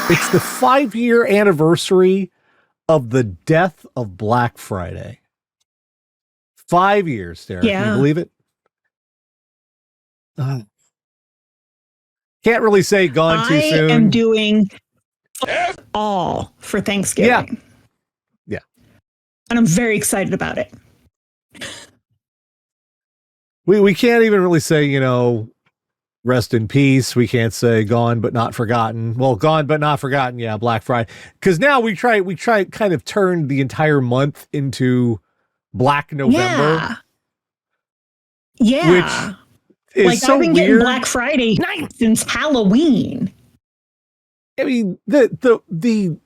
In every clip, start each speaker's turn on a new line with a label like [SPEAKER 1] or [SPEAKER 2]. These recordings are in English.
[SPEAKER 1] It's the 5-year anniversary of the death of Black Friday. 5 years, Sarah.
[SPEAKER 2] Yeah.
[SPEAKER 1] Can you believe it? Can't really say gone too soon.
[SPEAKER 2] I am doing all for Thanksgiving.
[SPEAKER 1] Yeah.
[SPEAKER 2] And I'm very excited about it.
[SPEAKER 1] We can't even really say, rest in peace. We can't say gone but not forgotten. Well, gone but not forgotten. Yeah, Black Friday. Because now we try kind of turn the entire month into Black November.
[SPEAKER 2] Yeah.
[SPEAKER 1] Which is
[SPEAKER 2] like
[SPEAKER 1] so
[SPEAKER 2] I've been
[SPEAKER 1] weird.
[SPEAKER 2] getting Black Friday night since Halloween.
[SPEAKER 1] I mean, the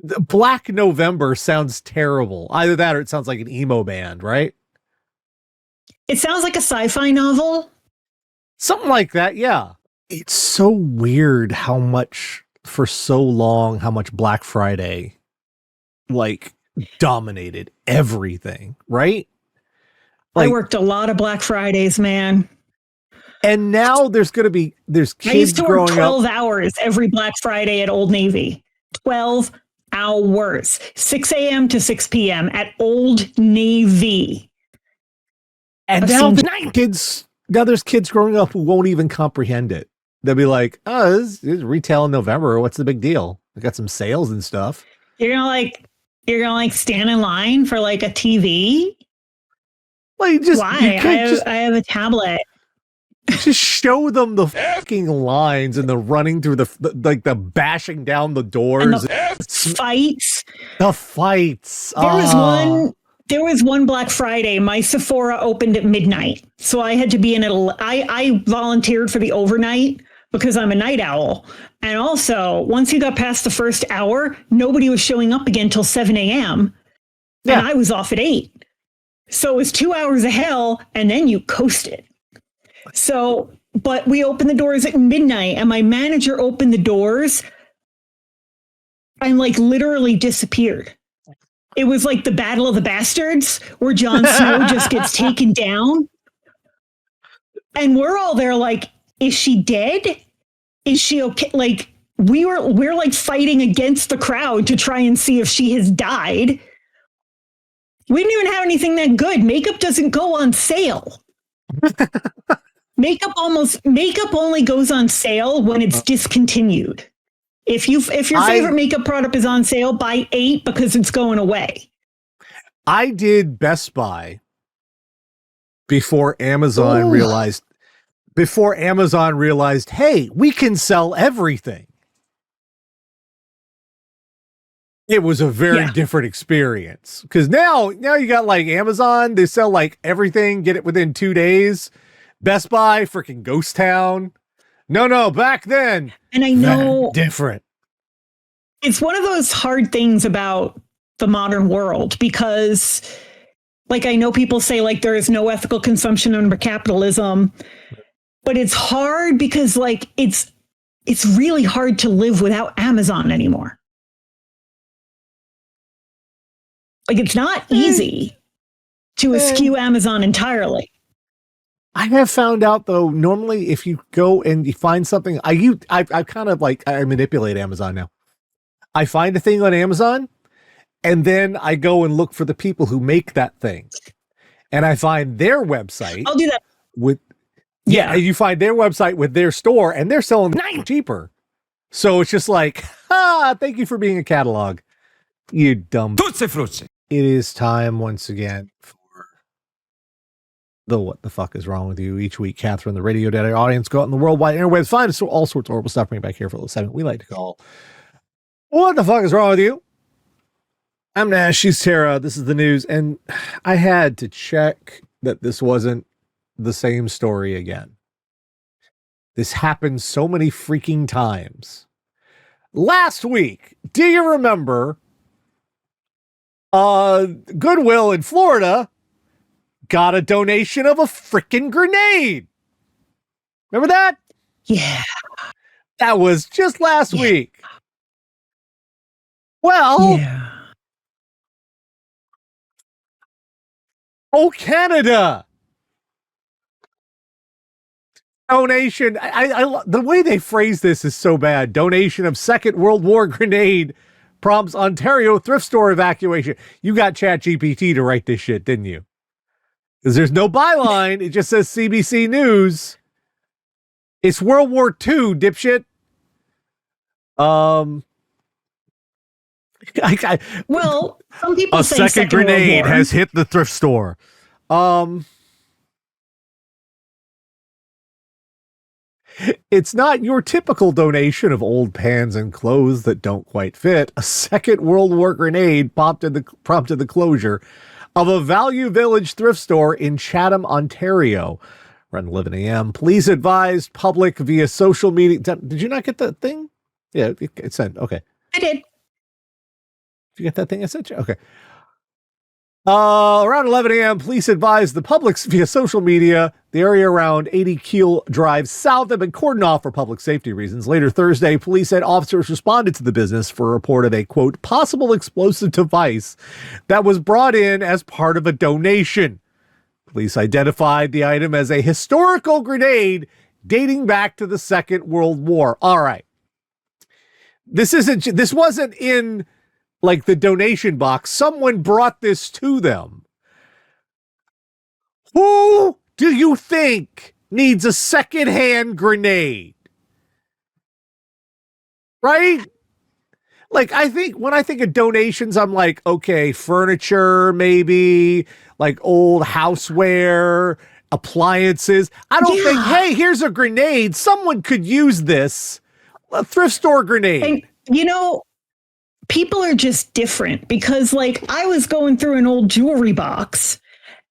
[SPEAKER 1] Black November sounds terrible. Either that or it sounds like an emo band, right?
[SPEAKER 2] It sounds like a sci-fi novel.
[SPEAKER 1] Something like that, yeah. It's so weird how much Black Friday dominated everything, right?
[SPEAKER 2] I worked a lot of Black Fridays, man.
[SPEAKER 1] And now there's kids
[SPEAKER 2] I used to work 12
[SPEAKER 1] up.
[SPEAKER 2] hours every Black Friday at Old Navy. 12 hours. 6 a.m. to 6 p.m. at Old Navy.
[SPEAKER 1] And now there's kids growing up who won't even comprehend it. They'll be like, oh, this is retail in November. What's the big deal? I got some sales and stuff.
[SPEAKER 2] You're gonna stand in line for a TV?
[SPEAKER 1] Like, just
[SPEAKER 2] why? I have a tablet.
[SPEAKER 1] Just show them the fucking lines and the running through the bashing down the doors.
[SPEAKER 2] And the fights.
[SPEAKER 1] The fights.
[SPEAKER 2] There was one Black Friday. My Sephora opened at midnight. So I had to be in it. I volunteered for the overnight because I'm a night owl. And also, once you got past the first hour, nobody was showing up again till 7 a.m. Yeah. And I was off at 8. So it was 2 hours of hell, and then you coasted. So, but we opened the doors at midnight, and my manager opened the doors and literally disappeared. It was like the Battle of the Bastards, where Jon Snow just gets taken down. And we're all there like, is she dead? Is she okay? We're fighting against the crowd to try and see if she has died. We didn't even have anything that good. Makeup doesn't go on sale. Makeup only goes on sale when it's discontinued. If your favorite makeup product is on sale, buy 8 because it's going away. I
[SPEAKER 1] did Best Buy before Amazon realized, hey, we can sell everything. It was a very different experience because now you got Amazon, they sell everything, get it within 2 days. Best Buy, freaking ghost town. No, back then.
[SPEAKER 2] And I know
[SPEAKER 1] different.
[SPEAKER 2] It's one of those hard things about the modern world because I know people say there is no ethical consumption under capitalism, but it's hard because it's really hard to live without Amazon anymore. It's not easy to eschew Amazon entirely.
[SPEAKER 1] I have found out though, normally if you go and you find something, I kind of I manipulate Amazon now. I find a thing on Amazon and then I go and look for the people who make that thing. And I find their website.
[SPEAKER 2] I'll do that.
[SPEAKER 1] You find their website with their store and they're selling cheaper. So it's just thank you for being a catalog. You dumb. It is time once again for the What the Fuck is Wrong with You. Each week, Catherine, the radio data audience, go out in the worldwide interwebs, find us all sorts of horrible stuff, bring it back here for a little segment we like to call What the Fuck is Wrong with You? I'm Nash, she's Tara, this is the news, and I had to check that this wasn't the same story again. This happened so many freaking times. Last week, do you remember Goodwill in Florida got a donation of a freaking grenade? Remember that?
[SPEAKER 2] Yeah.
[SPEAKER 1] That was just last week. Well, Canada. Donation. The way they phrase this is so bad. Donation of Second World War grenade prompts Ontario thrift store evacuation. You got ChatGPT to write this shit, didn't you? Because there's no byline. It just says CBC News. It's World War II, dipshit.
[SPEAKER 2] Well, some people say
[SPEAKER 1] a second grenade has hit the thrift store. It's not your typical donation of old pans and clothes that don't quite fit. A Second World War grenade prompted the closure of a Value Village thrift store in Chatham, Ontario. Around 11 a.m. Police advised public via social media. Did you not get that thing? Yeah, it sent. Okay.
[SPEAKER 2] I did.
[SPEAKER 1] Did you get that thing I sent you? Okay. Around 11 a.m., police advised the public via social media the area around 80 Keel Drive South had been cordoned off for public safety reasons. Later Thursday, police said officers responded to the business for a report of a, quote, possible explosive device that was brought in as part of a donation. Police identified the item as a historical grenade dating back to the Second World War. All right. This wasn't in like the donation box. Someone brought this to them. Who do you think needs a secondhand grenade? Right? Like, when I think of donations, I'm like, okay, furniture, maybe, like old houseware, appliances. I don't think, hey, here's a grenade. Someone could use this. A thrift store grenade.
[SPEAKER 2] And, people are just different because, like, I was going through an old jewelry box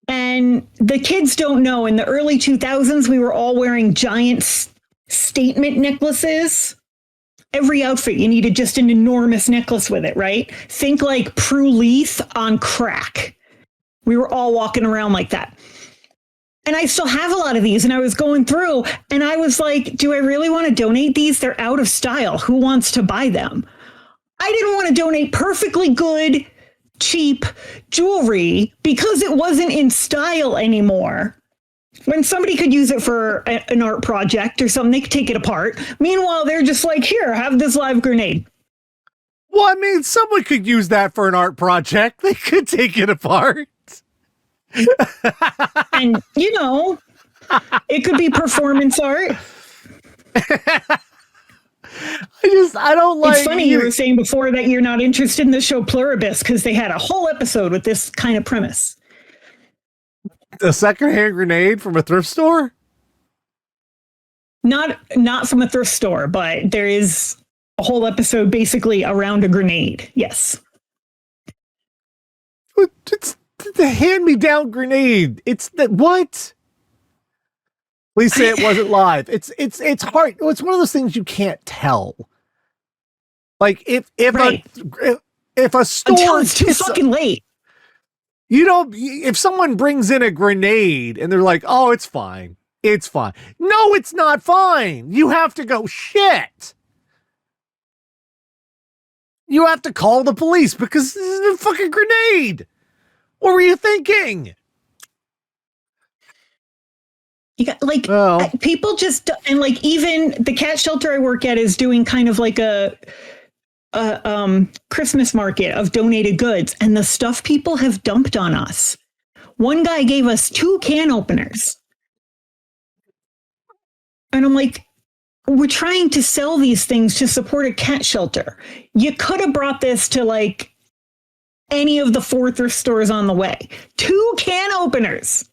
[SPEAKER 2] and the kids don't know. In the early 2000s, we were all wearing giant statement necklaces. Every outfit, you needed just an enormous necklace with it, right? Think like Prue Leith on crack. We were all walking around like that. And I still have a lot of these. And I was going through and I was like, do I really want to donate these? They're out of style. Who wants to buy them? I didn't want to donate perfectly good, cheap jewelry because it wasn't in style anymore. When somebody could use it for an art project or something, they could take it apart. Meanwhile, they're just like, here, have this live grenade.
[SPEAKER 1] Well, I mean, someone could use that for an art project. They could take it apart.
[SPEAKER 2] And, it could be performance art.
[SPEAKER 1] I don't like.
[SPEAKER 2] It's funny you were saying before that you're not interested in the show Pluribus because they had a whole episode with this kind of premise.
[SPEAKER 1] A secondhand grenade from a thrift store?
[SPEAKER 2] Not from a thrift store, but there is a whole episode basically around a grenade. Yes.
[SPEAKER 1] It's the hand-me-down grenade. It's the what? Please say it wasn't live. It's hard. It's one of those things you can't tell. Like if a store
[SPEAKER 2] until it's too fucking late.
[SPEAKER 1] If someone brings in a grenade and they're like, "Oh, it's fine. It's fine." No, it's not fine. You have to go, shit. You have to call the police because this is a fucking grenade. What were you thinking?
[SPEAKER 2] You got people just, and like even the cat shelter I work at is doing kind of like a Christmas market of donated goods, and the stuff people have dumped on us. One guy gave us 2 can openers. And I'm like, we're trying to sell these things to support a cat shelter. You could have brought this to like any of the 4 thrift stores on the way. 2 can openers.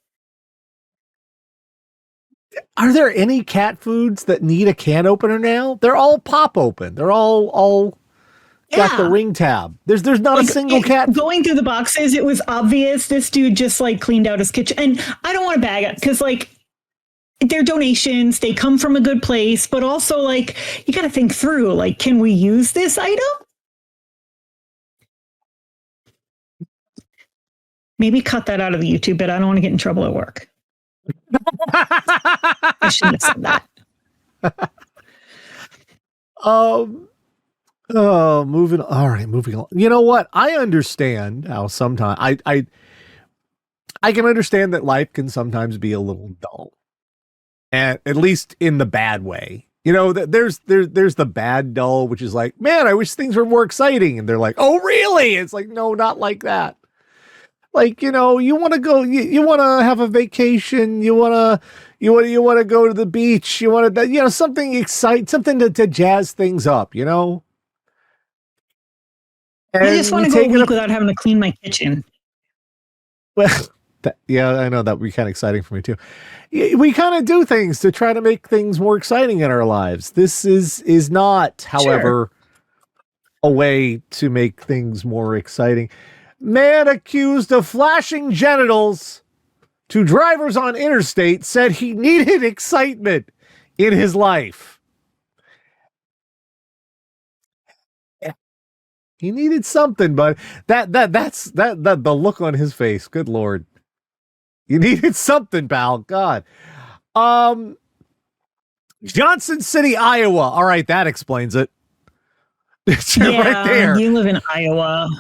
[SPEAKER 1] Are there any cat foods that need a can opener now? They're all pop open. They're all got the ring tab. There's not a single cat.
[SPEAKER 2] Going through the boxes, it was obvious this dude just like cleaned out his kitchen. And I don't want to bag it because like they're donations, they come from a good place, but also like you got to think through, like, can we use this item? Maybe cut that out of the YouTube bit. I don't want to get in trouble at work. I shouldn't have said that.
[SPEAKER 1] Moving. All right, moving on. You know what? I understand how sometimes I can understand that life can sometimes be a little dull, And at least in the bad way. You know, there's the bad dull, which is like, man, I wish things were more exciting. And they're like, oh, really? It's like, no, not like that. Like, you know, you want to go, you want to have a vacation. You want to go to the beach. You want to, you know, something exciting, something to jazz things up, you know? And
[SPEAKER 2] I just want to go a week without having to clean my kitchen.
[SPEAKER 1] Well, yeah, I know that would be kind of exciting for me too. We kind of do things to try to make things more exciting in our lives. This is not, however, a way to make things more exciting. Man accused of flashing genitals to drivers on interstate said he needed excitement in his life. He needed something, but that's the look on his face. Good Lord. You needed something, pal. God. Johnson City, Iowa. All right, that explains it. It's right there.
[SPEAKER 2] You live in Iowa.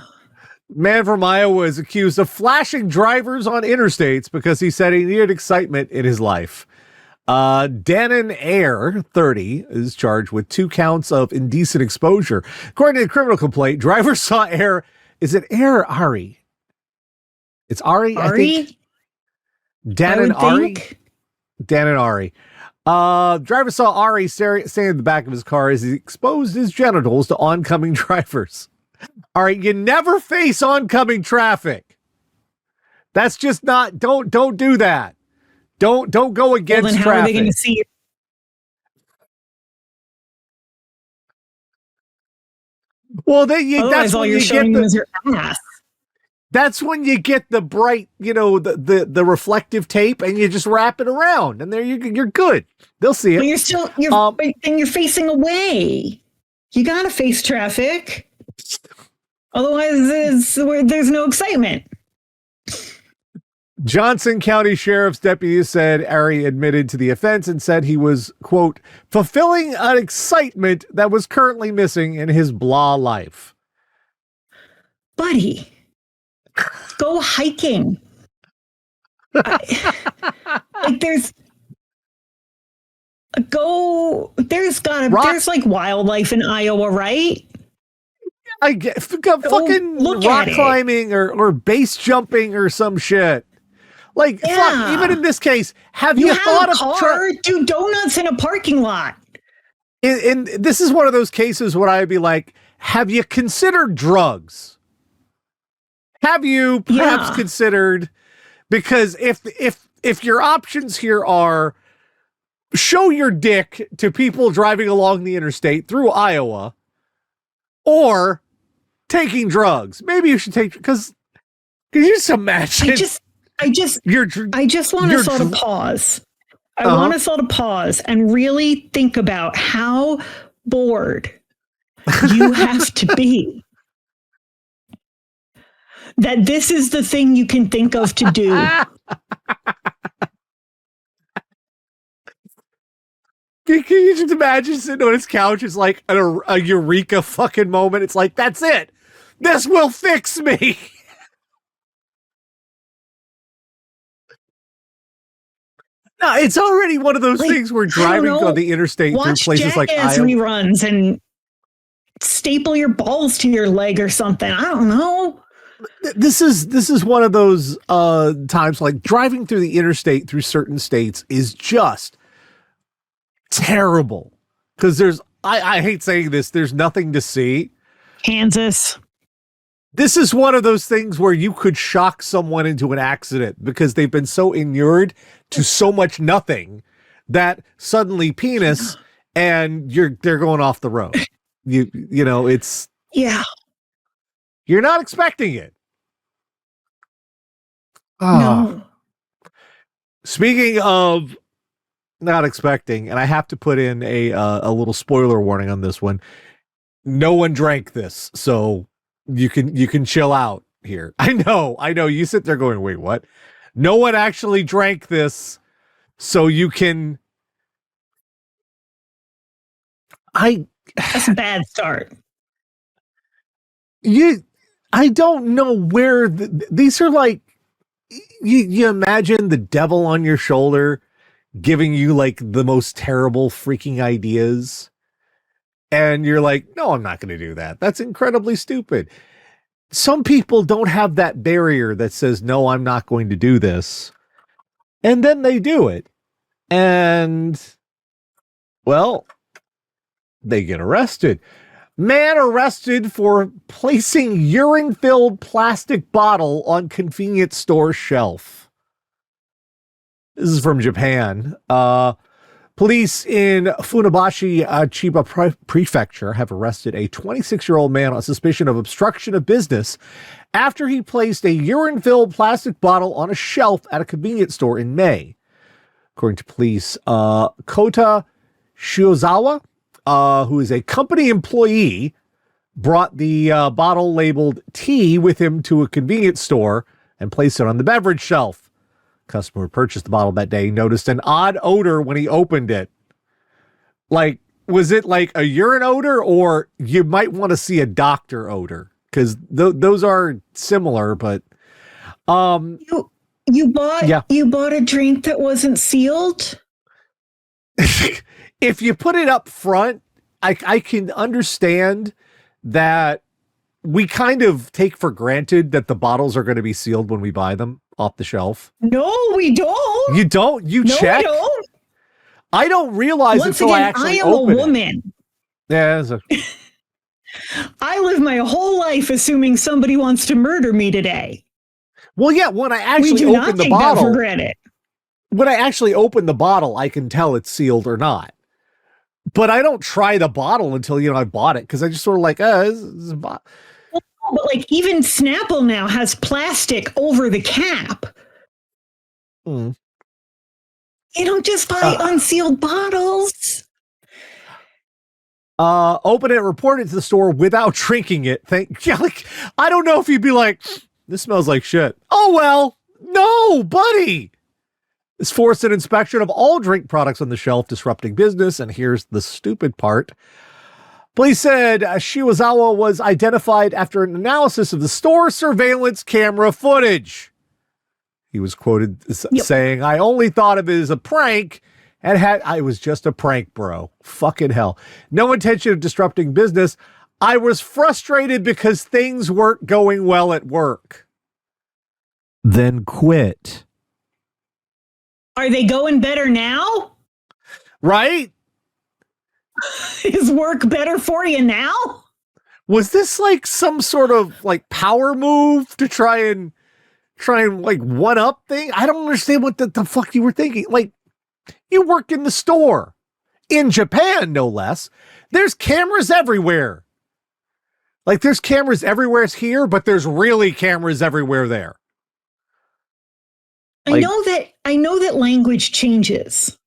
[SPEAKER 1] Man from Iowa is accused of flashing drivers on interstates because he said he needed excitement in his life. Dannon Air, 30, is charged with 2 counts of indecent exposure. According to the criminal complaint, driver saw Air. Is it Air or Ari? It's Ari, I think. Dan and Ari. Driver saw Ari standing in the back of his car as he exposed his genitals to oncoming drivers. All right, you never face oncoming traffic. That's just not. Don't do that. Don't go against
[SPEAKER 2] then how
[SPEAKER 1] traffic.
[SPEAKER 2] Are they going to see you?
[SPEAKER 1] Well, that's
[SPEAKER 2] all
[SPEAKER 1] when
[SPEAKER 2] you're showing them is your ass.
[SPEAKER 1] That's when you get the bright, you know, the reflective tape, and you just wrap it around, and there you're good. They'll see it.
[SPEAKER 2] But you're facing away. You gotta face traffic, otherwise there's no excitement.
[SPEAKER 1] Johnson County Sheriff's deputy said Ari admitted to the offense and said he was, quote, fulfilling an excitement that was currently missing in his blah life.
[SPEAKER 2] Buddy. Go hiking. There's like wildlife in Iowa, right?
[SPEAKER 1] I get fucking rock climbing or base jumping or some shit. Like, fuck, even in this case, have you thought of
[SPEAKER 2] do donuts in a parking lot?
[SPEAKER 1] And this is one of those cases where I'd be like, have you considered drugs? Have you perhaps considered, because if your options here are show your dick to people driving along the interstate through Iowa or taking drugs, maybe you should take, because can you just imagine?
[SPEAKER 2] I just want to sort of pause. I want to sort of pause and really think about how bored you have to be. That this is the thing you can think of to do.
[SPEAKER 1] Can you just imagine sitting on his couch? It's like a eureka fucking moment. It's like, that's it. This will fix me. No, it's already one of those things where driving on the interstate through places like Iowa.
[SPEAKER 2] When he runs and staple your balls to your leg or something. I don't know.
[SPEAKER 1] This is one of those times, like driving through the interstate through certain states is just terrible because I hate saying this, there's nothing to see.
[SPEAKER 2] Kansas.
[SPEAKER 1] This is one of those things where you could shock someone into an accident because they've been so inured to so much nothing that suddenly penis and they're going off the road. You know, it's you're not expecting it.
[SPEAKER 2] No.
[SPEAKER 1] Speaking of not expecting, and I have to put in a little spoiler warning on this one. No one drank this, so you can chill out here. I know. You sit there going, wait, what? No one actually drank this, so you can.
[SPEAKER 2] That's a bad start.
[SPEAKER 1] I don't know where these are like. You imagine the devil on your shoulder giving you like the most terrible freaking ideas. And you're like, no, I'm not going to do that. That's incredibly stupid. Some people don't have that barrier that says, no, I'm not going to do this. And then they do it. And, well, they get arrested. Man arrested for placing urine-filled plastic bottle on convenience store shelf. This is from Japan. Police in Funabashi, Chiba Prefecture have arrested a 26-year-old man on suspicion of obstruction of business after he placed a urine-filled plastic bottle on a shelf at a convenience store in May. According to police, Kota Shiozawa, who is a company employee, brought the bottle labeled tea with him to a convenience store and placed it on the beverage shelf. Customer who purchased the bottle that day noticed an odd odor when he opened it. Like, was it like a urine odor, or you might want to see a doctor odor? Because those are similar, but
[SPEAKER 2] you bought a drink that wasn't sealed?
[SPEAKER 1] If you put it up front, I can understand that we kind of take for granted that the bottles are going to be sealed when we buy them off the shelf.
[SPEAKER 2] No, we don't.
[SPEAKER 1] You don't? You
[SPEAKER 2] no,
[SPEAKER 1] check?
[SPEAKER 2] We don't.
[SPEAKER 1] I don't realize
[SPEAKER 2] Once
[SPEAKER 1] until
[SPEAKER 2] again,
[SPEAKER 1] I actually
[SPEAKER 2] I am
[SPEAKER 1] open
[SPEAKER 2] a woman.
[SPEAKER 1] It. Yeah.
[SPEAKER 2] I live my whole life assuming somebody wants to murder me today.
[SPEAKER 1] Well, yeah, when I actually
[SPEAKER 2] we do
[SPEAKER 1] open
[SPEAKER 2] not
[SPEAKER 1] the
[SPEAKER 2] take
[SPEAKER 1] bottle,
[SPEAKER 2] that for granted.
[SPEAKER 1] When I actually open the bottle, I can tell it's sealed or not. But I don't try the bottle until, I bought it, because I just sort of like, this is a bottle.
[SPEAKER 2] But like even Snapple now has plastic over the cap.
[SPEAKER 1] Mm.
[SPEAKER 2] You don't just buy unsealed bottles.
[SPEAKER 1] Open it, report it to the store without drinking it. I don't know if you'd be like, this smells like shit. Oh, well, no, buddy. This forced an inspection of all drink products on the shelf, disrupting business. And here's the stupid part. Police said Shiwazawa was identified after an analysis of the store surveillance camera footage. He was quoted saying, I only thought of it as a prank and I was just a prank, bro. Fucking hell. No intention of disrupting business. I was frustrated because things weren't going well at work. Then quit.
[SPEAKER 2] Are they going better now?
[SPEAKER 1] Right?
[SPEAKER 2] Is work better for you now?
[SPEAKER 1] Was this like some sort of like power move to try and like one up thing? I don't understand what the fuck you were thinking. Like, you work in the store in Japan, no less. There's cameras everywhere. Like, there's cameras everywhere here, but there's really cameras everywhere there.
[SPEAKER 2] Like, I know that language changes.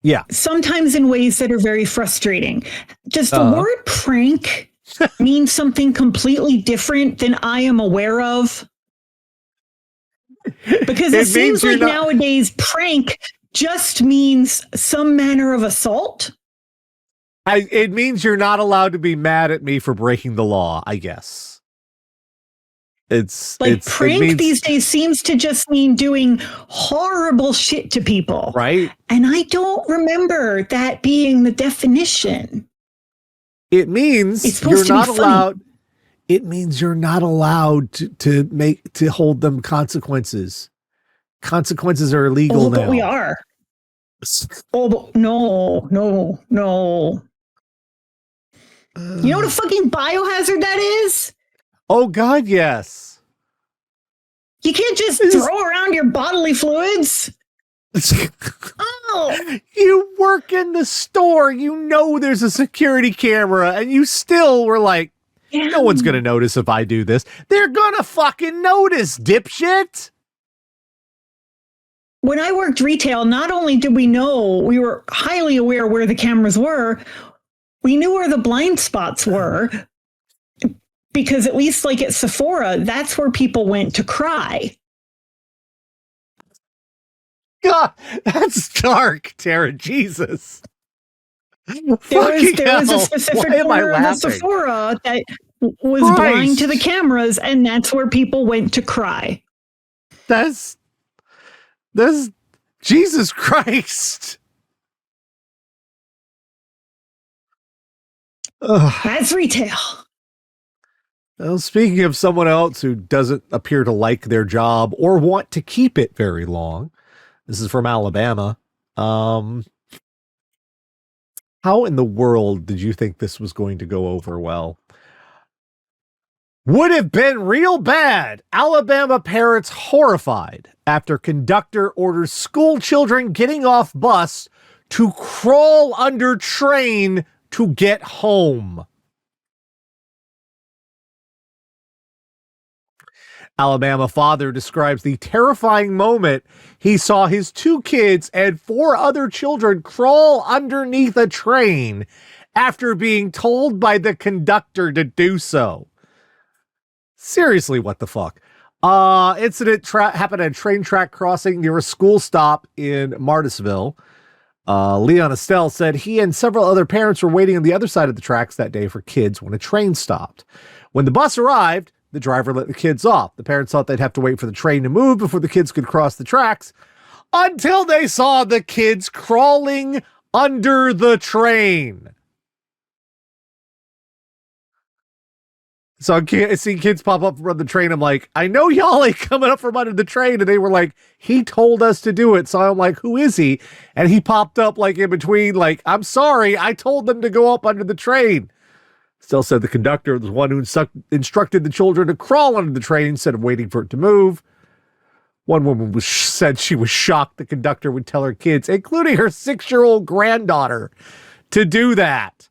[SPEAKER 1] Yeah.
[SPEAKER 2] Sometimes in ways that are very frustrating. Does the word prank mean something completely different than I am aware of? Because it seems like nowadays prank just means some manner of assault.
[SPEAKER 1] It means you're not allowed to be mad at me for breaking the law, I guess.
[SPEAKER 2] Prank these days seems to just mean doing horrible shit to people.
[SPEAKER 1] Right.
[SPEAKER 2] And I don't remember that being the definition.
[SPEAKER 1] It means you're not allowed. It means you're not allowed to hold them consequences. Consequences are illegal now.
[SPEAKER 2] But we are. But no. You know what a fucking biohazard that is?
[SPEAKER 1] Oh, God, yes.
[SPEAKER 2] You can't just throw around your bodily fluids.
[SPEAKER 1] You work in the store. You know there's a security camera, and you still were like, no one's going to notice if I do this. They're going to fucking notice, dipshit.
[SPEAKER 2] When I worked retail, not only did we know, we were highly aware where the cameras were, we knew where the blind spots were. Because at least like at Sephora, that's where people went to cry.
[SPEAKER 1] God, that's dark, Tara. Jesus.
[SPEAKER 2] There was a specific corner of the Sephora that was blind to the cameras, and that's where people went to cry.
[SPEAKER 1] That's Jesus Christ. Ugh.
[SPEAKER 2] That's retail.
[SPEAKER 1] Well, speaking of someone else who doesn't appear to like their job or want to keep it very long, this is from Alabama. How in the world did you think this was going to go over well? Would have been real bad. Alabama parents horrified after conductor orders school children getting off bus to crawl under train to get home. Alabama father describes the terrifying moment he saw his 2 kids and 4 other children crawl underneath a train after being told by the conductor to do so. Seriously, what the fuck? Incident happened at a train track crossing near a school stop in Martisville. Leon Estelle said he and several other parents were waiting on the other side of the tracks that day for kids when a train stopped. When the bus arrived, the driver let the kids off. The parents thought they'd have to wait for the train to move before the kids could cross the tracks until they saw the kids crawling under the train. So I see kids pop up from the train. I'm like, I know y'all ain't coming up from under the train. And they were like, he told us to do it. So I'm like, who is he? And he popped up like in between, like, I'm sorry, I told them to go up under the train. Still said the conductor was the one who instructed the children to crawl under the train instead of waiting for it to move. One woman said she was shocked the conductor would tell her kids, including her 6-year-old granddaughter, to do that.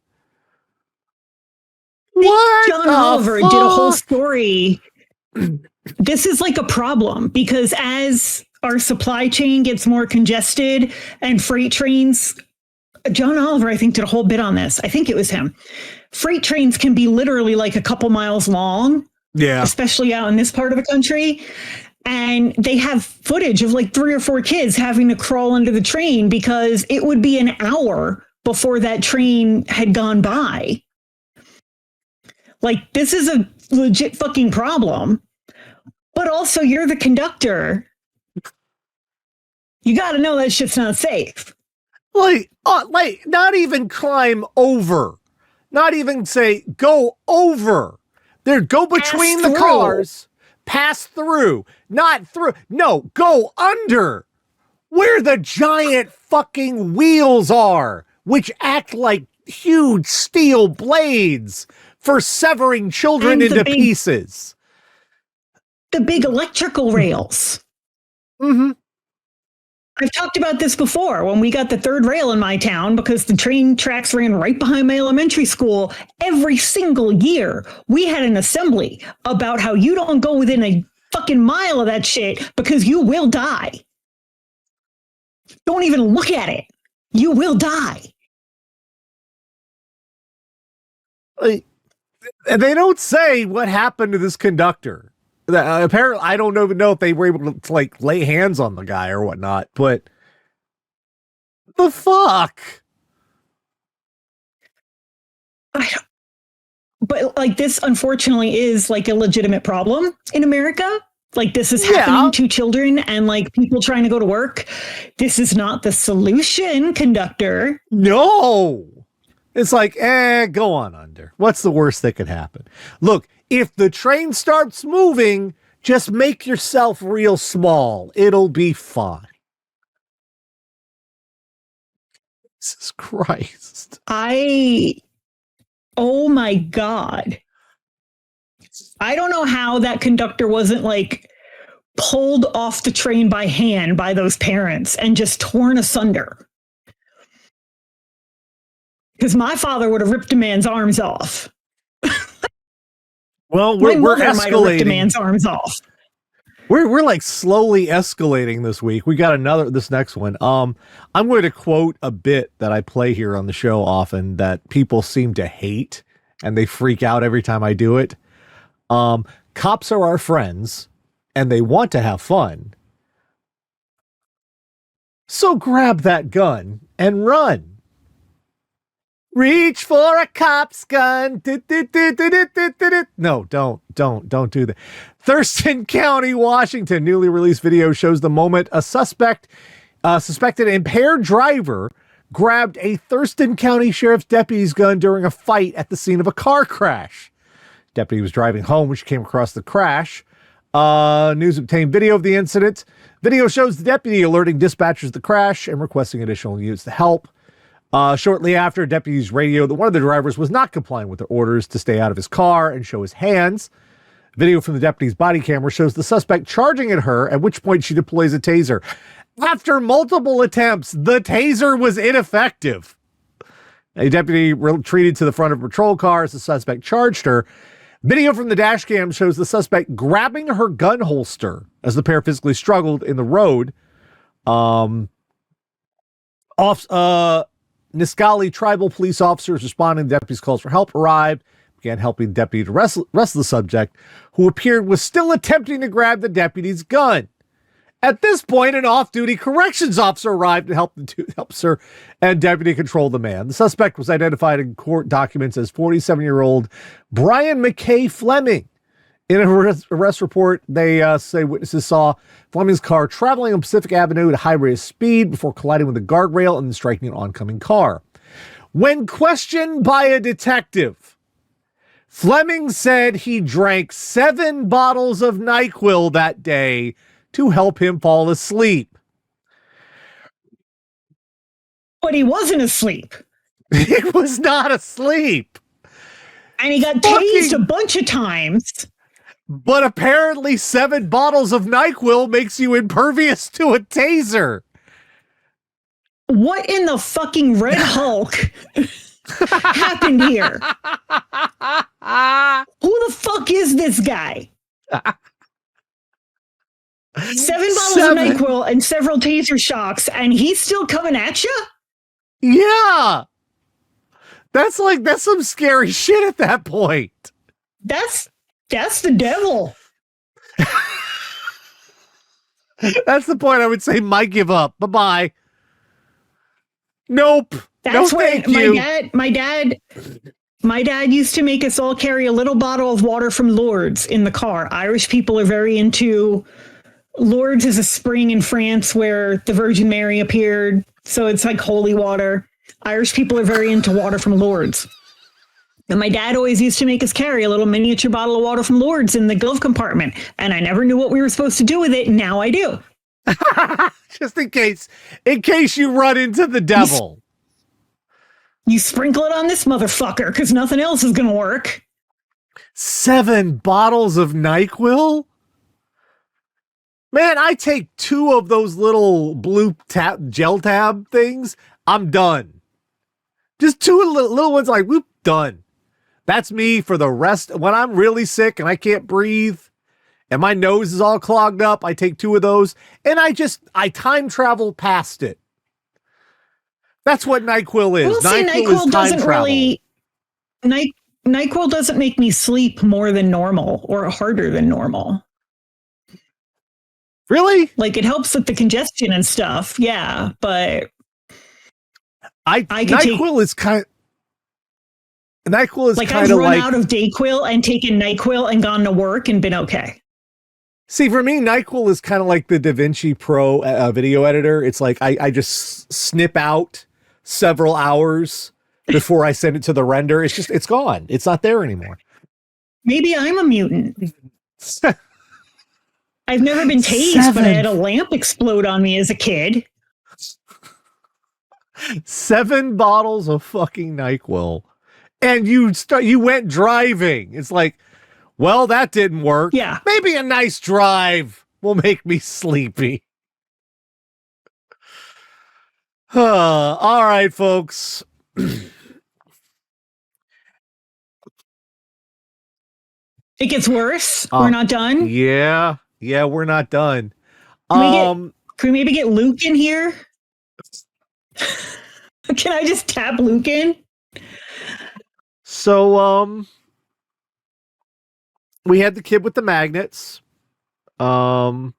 [SPEAKER 1] What?
[SPEAKER 2] John Oliver did a whole story. This is like a problem because as our supply chain gets more congested and freight trains, John Oliver, I think, did a whole bit on this. I think it was him. Freight trains can be literally like a couple miles long.
[SPEAKER 1] Yeah.
[SPEAKER 2] Especially out in this part of the country. And they have footage of like 3 or 4 kids having to crawl under the train because it would be an hour before that train had gone by. Like, this is a legit fucking problem. But also, you're the conductor. You got to know that shit's not safe.
[SPEAKER 1] Like, not even climb over. Not even say, go over. There, go between the cars. Pass through. Not through. No, go under. Where the giant fucking wheels are, which act like huge steel blades for severing children into pieces.
[SPEAKER 2] The big electrical rails.
[SPEAKER 1] Mm-hmm.
[SPEAKER 2] I've talked about this before when we got the 3rd rail in my town because the train tracks ran right behind my elementary school. Every single year, we had an assembly about how you don't go within a fucking mile of that shit because you will die. Don't even look at it. You will die.
[SPEAKER 1] They don't say what happened to this conductor. Apparently, I don't even know if they were able to like lay hands on the guy or whatnot, but the fuck?
[SPEAKER 2] But like this, unfortunately, is like a legitimate problem in America. Like this is happening to children and like people trying to go to work. This is not the solution, conductor.
[SPEAKER 1] No. It's like, go on under. What's the worst that could happen? Look, if the train starts moving, just make yourself real small. It'll be fine. Jesus Christ.
[SPEAKER 2] Oh my God. I don't know how that conductor wasn't like pulled off the train by hand by those parents and just torn asunder. Because my father would have ripped a man's arms off.
[SPEAKER 1] Well, we're escalating.
[SPEAKER 2] Might have ripped a man's arms off.
[SPEAKER 1] We're like slowly escalating this week. We got this next one. I'm going to quote a bit that I play here on the show often that people seem to hate and they freak out every time I do it. Cops are our friends and they want to have fun. So grab that gun and run. Reach for a cop's gun. No, don't do that. Thurston County, Washington. Newly released video shows the moment a suspect Suspected impaired driver grabbed a Thurston County Sheriff's deputy's gun during a fight at the scene of a car crash. Deputy was driving home when she came across the crash. News obtained video of the incident. Video shows the deputy alerting dispatchers of the crash and requesting additional units to help. Shortly after, deputies radioed that one of the drivers was not complying with their orders to stay out of his car and show his hands. Video from the deputy's body camera shows the suspect charging at her, at which point she deploys a taser. After multiple attempts, the taser was ineffective. A deputy retreated to the front of a patrol car as the suspect charged her. Video from the dash cam shows the suspect grabbing her gun holster as the pair physically struggled in the road. Nisqually tribal police officers responding to deputies' calls for help arrived, began helping the deputy to wrestle the subject, who appeared was still attempting to grab the deputy's gun. At this point, an off-duty corrections officer arrived and helps her and deputy control the man. The suspect was identified in court documents as 47-year-old Brian McKay Fleming. In an arrest report, they say witnesses saw Fleming's car traveling on Pacific Avenue at a high rate of speed before colliding with a guardrail and striking an oncoming car. When questioned by a detective, Fleming said he drank 7 bottles of NyQuil that day to help him fall asleep.
[SPEAKER 2] But he wasn't asleep.
[SPEAKER 1] He was not asleep.
[SPEAKER 2] And he got tased a bunch of times.
[SPEAKER 1] But apparently 7 bottles of NyQuil makes you impervious to a taser.
[SPEAKER 2] What in the fucking Red Hulk happened here? Who the fuck is this guy? 7 bottles of NyQuil and several taser shocks, and he's still coming at you?
[SPEAKER 1] Yeah. That's some scary shit at that point.
[SPEAKER 2] That's the devil.
[SPEAKER 1] That's the point I would say might give up. Bye-bye. Nope.
[SPEAKER 2] That's
[SPEAKER 1] no,
[SPEAKER 2] what
[SPEAKER 1] thank you.
[SPEAKER 2] My dad used to make us all carry a little bottle of water from Lourdes in the car. Irish people are very into Lourdes is a spring in France where the Virgin Mary appeared. So it's like holy water. Irish people are very into water from Lourdes. And my dad always used to make us carry a little miniature bottle of water from Lourdes in the glove compartment. And I never knew what we were supposed to do with it. Now I do.
[SPEAKER 1] Just in case you run into the devil.
[SPEAKER 2] You sprinkle it on this motherfucker because nothing else is going to work.
[SPEAKER 1] 7 bottles of NyQuil? Man, I take 2 of those little blue gel tab things. I'm done. Just 2 little ones like, whoop, done. That's me for the rest. When I'm really sick and I can't breathe and my nose is all clogged up, I take 2 of those and I time travel past it. That's what NyQuil is.
[SPEAKER 2] We'll
[SPEAKER 1] NyQuil is time travel.
[SPEAKER 2] NyQuil doesn't make me sleep more than normal or harder than normal.
[SPEAKER 1] Really?
[SPEAKER 2] Like it helps with the congestion and stuff. Yeah, but
[SPEAKER 1] NyQuil is kind of
[SPEAKER 2] like I've run out of Dayquil and taken NyQuil and gone to work and been okay.
[SPEAKER 1] See, for me, NyQuil is kind of like the DaVinci Pro video editor. It's like I just snip out several hours before I send it to the render. It's gone. It's not there anymore.
[SPEAKER 2] Maybe I'm a mutant. I've never been tased, but I had a lamp explode on me as a kid.
[SPEAKER 1] 7 bottles of fucking NyQuil. And you went driving. It's like, well, that didn't work.
[SPEAKER 2] Yeah.
[SPEAKER 1] Maybe a nice drive will make me sleepy. All right, folks.
[SPEAKER 2] It gets worse. We're not done.
[SPEAKER 1] Yeah, we're not done.
[SPEAKER 2] Can we maybe get Luke in here? Can I just tap Luke in?
[SPEAKER 1] So, we had the kid with the magnets. Oh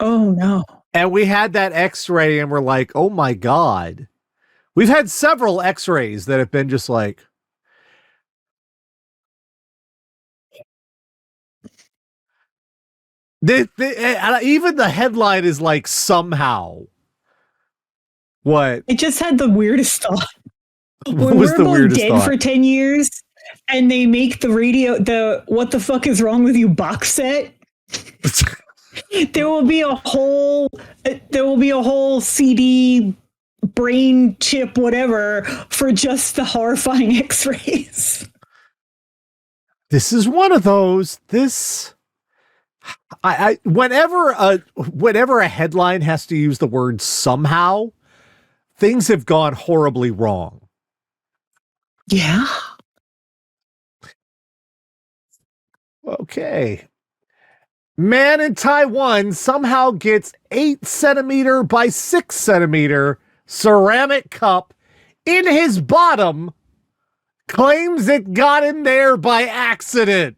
[SPEAKER 2] no.
[SPEAKER 1] And we had that X-ray and we're like, oh my God. We've had several X-rays that have been just like, Even the headline is like somehow. What?
[SPEAKER 2] I just had the weirdest thought.
[SPEAKER 1] What
[SPEAKER 2] When
[SPEAKER 1] was
[SPEAKER 2] we're
[SPEAKER 1] the
[SPEAKER 2] both
[SPEAKER 1] weirdest
[SPEAKER 2] dead
[SPEAKER 1] thought?
[SPEAKER 2] for 10 years and they make the What the Fuck Is Wrong With You box set, there will be a whole CD, brain chip, whatever, for just the horrifying x-rays.
[SPEAKER 1] This is one of those. Whenever a headline has to use the word somehow, things have gone horribly wrong.
[SPEAKER 2] Yeah.
[SPEAKER 1] Okay. Man in Taiwan somehow gets 8 centimeter by 6 centimeter ceramic cup in his bottom, claims it got in there by accident.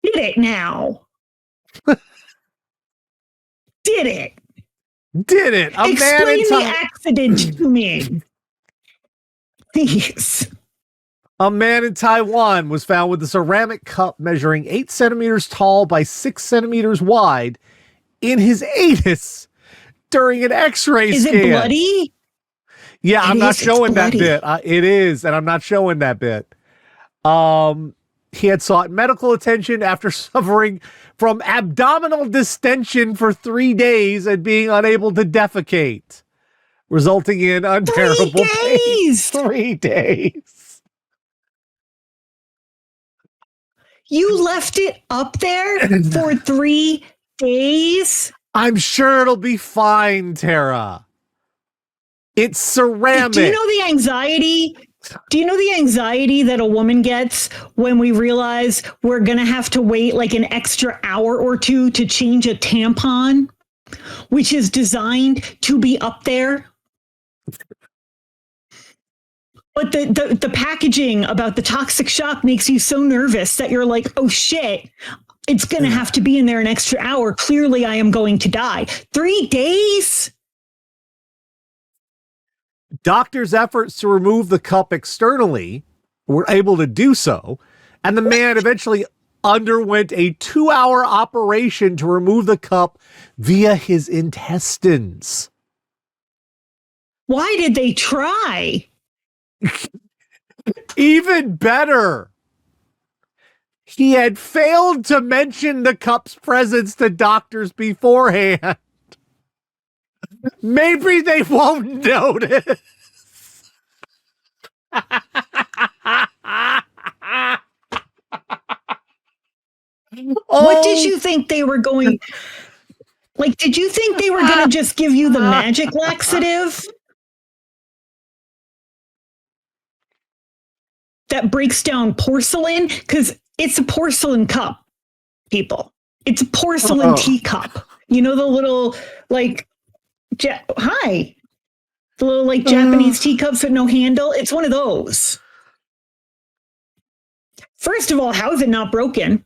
[SPEAKER 2] Did it now. Did it.
[SPEAKER 1] Did it.
[SPEAKER 2] Explain the accident to me. Please.
[SPEAKER 1] A man in Taiwan was found with a ceramic cup measuring 8 centimeters tall by 6 centimeters wide in his anus during an x-ray scan.
[SPEAKER 2] Is it bloody?
[SPEAKER 1] Yeah, I'm not showing that bit. It is, and I'm not showing that bit. He had sought medical attention after suffering from abdominal distension for 3 days and being unable to defecate, resulting in unbearable pain. 3 days.
[SPEAKER 2] You left it up there for 3 days?
[SPEAKER 1] I'm sure it'll be fine, Tara. It's ceramic.
[SPEAKER 2] Do you know the anxiety? Do you know the anxiety that a woman gets when we realize we're going to have to wait like an extra hour or two to change a tampon, which is designed to be up there? But the packaging about the toxic shock makes you so nervous that you're like, oh shit, it's going to have to be in there an extra hour. Clearly I am going to die. 3 days?
[SPEAKER 1] Doctors' efforts to remove the cup externally were able to do so, and the man eventually underwent a 2-hour operation to remove the cup via his intestines.
[SPEAKER 2] Why did they try?
[SPEAKER 1] Even better, he had failed to mention the cup's presence to doctors beforehand. Maybe they won't notice.
[SPEAKER 2] What did you think they were going? Like, did you think they were going to just give you the magic laxative that breaks down porcelain? Because it's a porcelain cup, people. It's a porcelain teacup. You know, the little, like, the little, like, Japanese teacups with no handle? It's one of those. First of all, how is it not broken?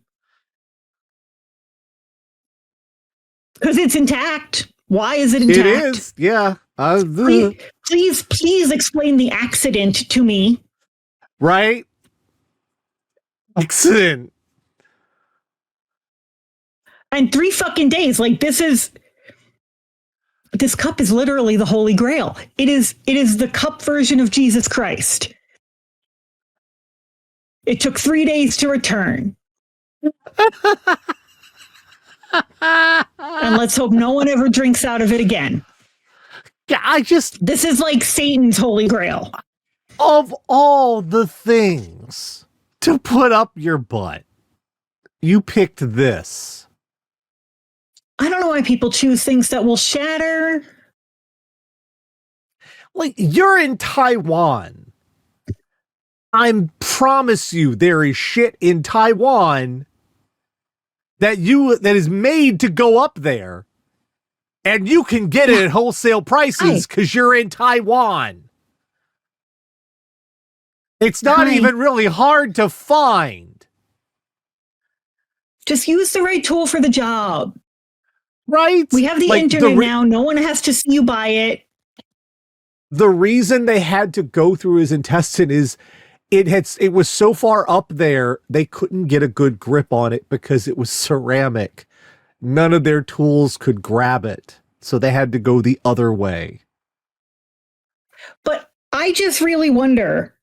[SPEAKER 2] Because it's intact. Why is it intact?
[SPEAKER 1] It is, yeah.
[SPEAKER 2] Please explain the accident to me.
[SPEAKER 1] Right? Accident.
[SPEAKER 2] And 3 fucking days. Like, this cup is literally the Holy Grail. It is the cup version of Jesus Christ. It took 3 days to return. And let's hope no one ever drinks out of it again.
[SPEAKER 1] Yeah,
[SPEAKER 2] this is like Satan's Holy Grail.
[SPEAKER 1] Of all the things to put up your butt, you picked this.
[SPEAKER 2] I don't know why people choose things that will shatter.
[SPEAKER 1] Like, you're in Taiwan. I promise you there is shit in Taiwan that is made to go up there, and you can get it at wholesale prices because you're in Taiwan. It's not even really hard to find.
[SPEAKER 2] Just use the right tool for the job.
[SPEAKER 1] Right?
[SPEAKER 2] We have the internet now. No one has to see you buy it.
[SPEAKER 1] The reason they had to go through his intestine is it was so far up there, they couldn't get a good grip on it because it was ceramic. None of their tools could grab it. So they had to go the other way.
[SPEAKER 2] But I just really wonder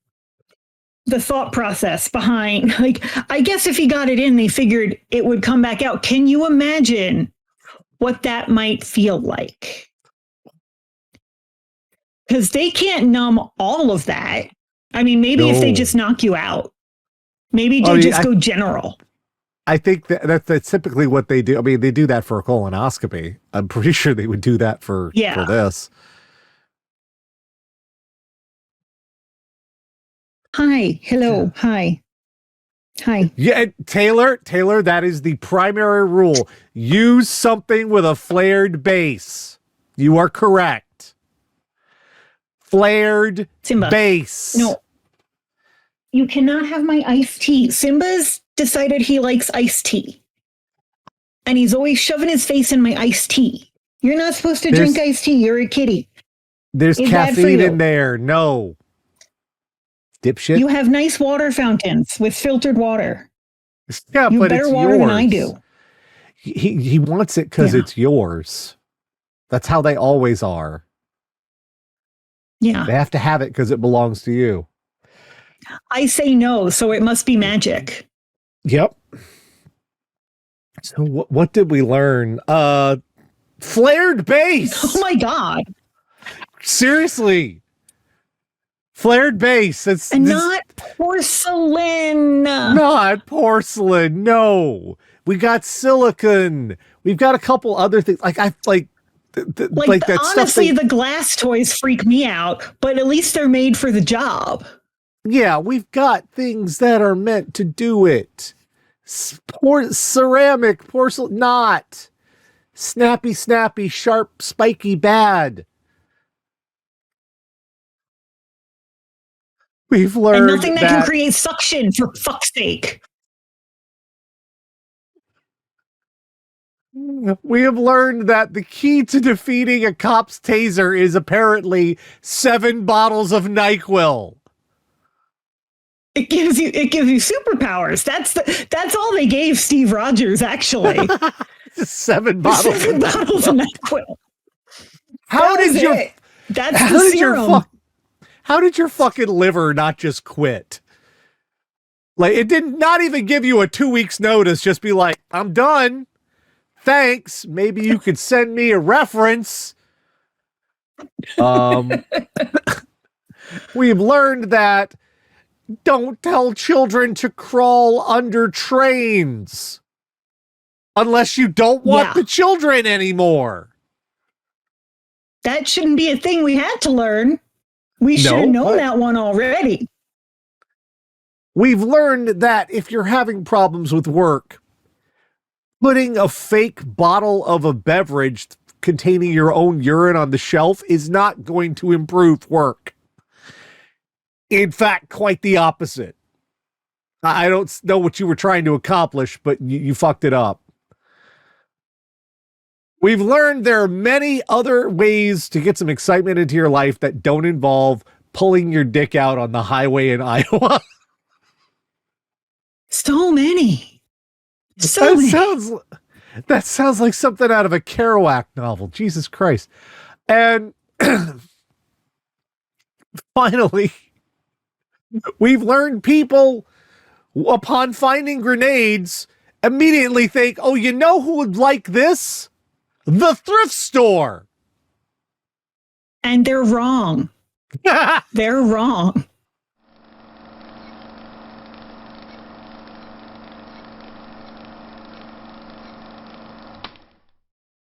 [SPEAKER 2] the thought process behind, like, I guess if he got it in, they figured it would come back out. Can you imagine what that might feel like? Because they can't numb all of that. I mean, maybe if they just knock you out, maybe they just go general.
[SPEAKER 1] I think that's typically what they do. I mean, they do that for a colonoscopy. I'm pretty sure they would do that for this.
[SPEAKER 2] Hi. Hello. Hi. Hi.
[SPEAKER 1] Yeah, Taylor, that is the primary rule. Use something with a flared base. You are correct. Flared base.
[SPEAKER 2] No. You cannot have my iced tea. Simba's decided he likes iced tea. And he's always shoving his face in my iced tea. You're not supposed to drink iced tea. You're a kitty.
[SPEAKER 1] There's caffeine in there. No. Dipshit.
[SPEAKER 2] You have nice water fountains with filtered water.
[SPEAKER 1] Yeah,
[SPEAKER 2] you
[SPEAKER 1] but
[SPEAKER 2] better
[SPEAKER 1] it's
[SPEAKER 2] water
[SPEAKER 1] yours.
[SPEAKER 2] than I do.
[SPEAKER 1] He wants it because it's yours. That's how they always are.
[SPEAKER 2] Yeah.
[SPEAKER 1] They have to have it because it belongs to you.
[SPEAKER 2] I say no, so it must be magic.
[SPEAKER 1] Yep. So what did we learn? Flared base.
[SPEAKER 2] Oh my God.
[SPEAKER 1] Seriously. Flared base.
[SPEAKER 2] Not porcelain.
[SPEAKER 1] Not porcelain. No. We got silicone. We've got a couple other things. Honestly,
[SPEAKER 2] the glass toys freak me out, but at least they're made for the job.
[SPEAKER 1] Yeah, we've got things that are meant to do it. Ceramic, porcelain, not. Snappy, sharp, spiky, bad. We've learned
[SPEAKER 2] and nothing that can create suction, for fuck's sake.
[SPEAKER 1] We have learned that the key to defeating a cop's taser is apparently 7 bottles of NyQuil.
[SPEAKER 2] It gives you superpowers. That's all they gave Steve Rogers, actually.
[SPEAKER 1] 7 bottles.
[SPEAKER 2] 7 bottles of NyQuil.
[SPEAKER 1] How did your fucking liver not just quit? Like, it did not even give you a 2 weeks notice. Just be like, I'm done. Thanks. Maybe you could send me a reference. We've learned that don't tell children to crawl under trains unless you don't want the children anymore.
[SPEAKER 2] That shouldn't be a thing we had to learn. We should have known that one already.
[SPEAKER 1] We've learned that if you're having problems with work, putting a fake bottle of a beverage containing your own urine on the shelf is not going to improve work. In fact, quite the opposite. I don't know what you were trying to accomplish, but you fucked it up. We've learned there are many other ways to get some excitement into your life that don't involve pulling your dick out on the highway in Iowa.
[SPEAKER 2] So many.
[SPEAKER 1] That sounds like something out of a Kerouac novel. Jesus Christ. And finally, we've learned people, upon finding grenades, immediately think, oh, you know who would like this? The thrift store.
[SPEAKER 2] And they're wrong. They're wrong.